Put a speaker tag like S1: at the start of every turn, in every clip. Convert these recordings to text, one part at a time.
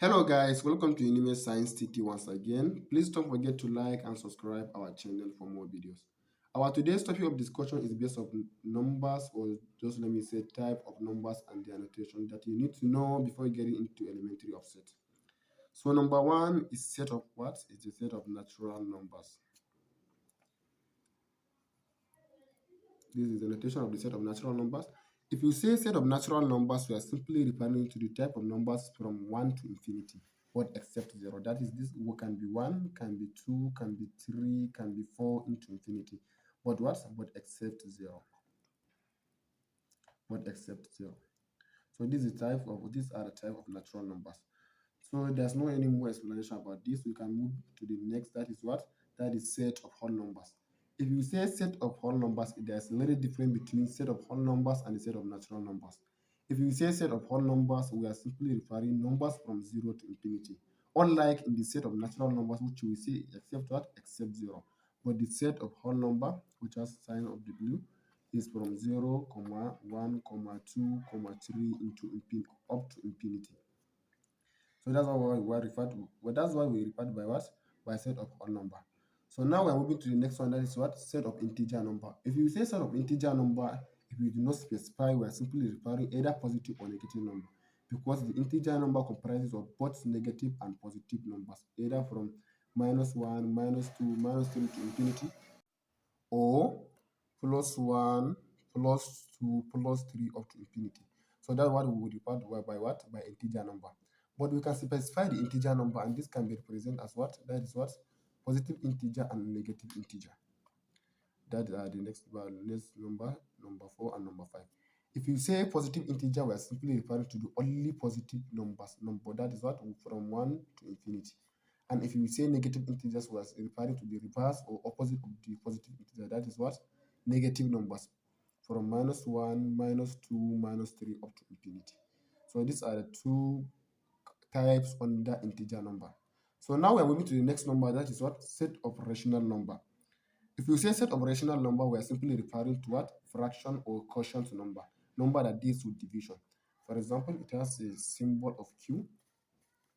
S1: Hello guys, welcome to Anime Science TT once again. Please don't forget to like and subscribe our channel for more videos. Our today's topic of discussion is based on numbers, or just let me say type of numbers and their notation that you need to know before getting into elementary offset. So number one is set of what? It's a set of natural numbers. This is the notation of the set of natural numbers. If you say set of natural numbers, we are simply referring to the type of numbers from 1 to infinity, what except 0. That is, this can be 1, can be 2, can be 3, can be 4 into infinity. But what? What except 0. What except 0. So these are the type of natural numbers. So there's no any more explanation about this. We can move to the next. That is what? That is set of whole numbers. If you say set of whole numbers, there's a little difference between set of whole numbers and the set of natural numbers. If you say set of whole numbers, we are simply referring numbers from 0 to infinity. Unlike in the set of natural numbers, which we say except what? Except 0. But the set of whole number, which has sign of the blue, is from 0, 1, 2, 3 into up to infinity. So that's why we refer to. Well, that's why we refer to by what? By set of whole number. So now we're moving to the next one. That is what? Set of integer number. If you say set of integer number, if you do not specify, we are simply referring either positive or negative number, because the integer number comprises of both negative and positive numbers, either from -1, -2, -3 to infinity, or +1, +2, +3 up to infinity. So that's what we would refer to by what? By integer number. But we can specify the integer number, and this can be represented as what? That is what? Positive integer and negative integer. That are the next number, number 4 and number 5. If you say positive integer, we are simply referring to the only positive numbers. That is what? From 1 to infinity. And if you say negative integers, we are referring to the reverse or opposite of the positive integer. That is what? Negative numbers from -1, -2, -3 up to infinity. So these are the two types under integer number. So now we're moving to the next number. That is what? Set of rational number. If you say set of rational number, we are simply referring to what? Fraction or quotient number. Number that deals with division. For example, it has a symbol of Q.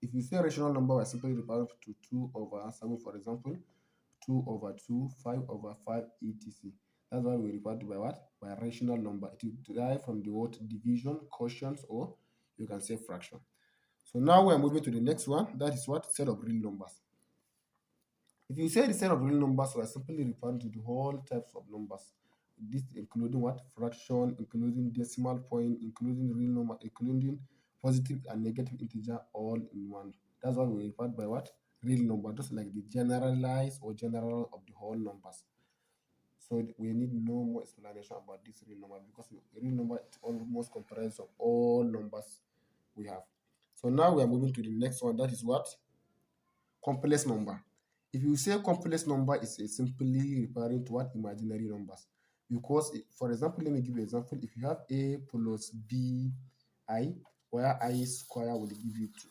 S1: If you say rational number, we are simply referring to 2/7, for example, 2/2, 5/5, etc. That's why we refer to by what? By rational number. It is derived from the word division, quotient, or you can say fraction. So now we are moving to the next one. That is what? Set of real numbers. If you say the set of real numbers, we are simply referring to the whole types of numbers. This including what? Fraction, including decimal point, including real number, including positive and negative integer all in one. That's what we refer by what? Real number, just like the generalized or general of the whole numbers. So we need no more explanation about this real number, because real number is almost comprised of all numbers we have. So now we are moving to the next one. That is what? Complex number. If you say complex number, is simply referring to what? Imaginary numbers. Because, for example, let me give you an example. If you have a plus b I, where I square will give you 2.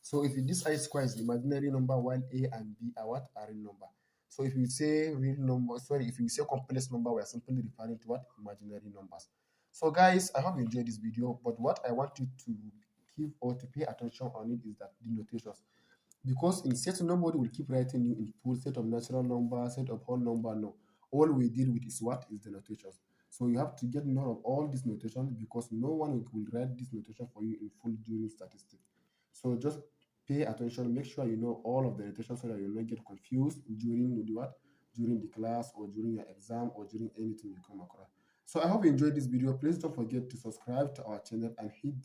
S1: So if this I square is the imaginary number, while a and b are what? Are real number. So if you say real number, sorry, if you say complex number, we are simply referring to what? Imaginary numbers. So guys, I hope you enjoyed this video, but what I want you to give or to pay attention on it is that the notations. Because in set, nobody will keep writing you in full set of natural number, set of whole number. No. All we deal with is what? Is the notations. So you have to get note of all these notations, because no one will write this notation for you in full during statistics. So just pay attention, make sure you know all of the notations so that you don't get confused during the what? During the class, or during your exam, or during anything you come across. So I hope you enjoyed this video. Please don't forget to subscribe to our channel and hit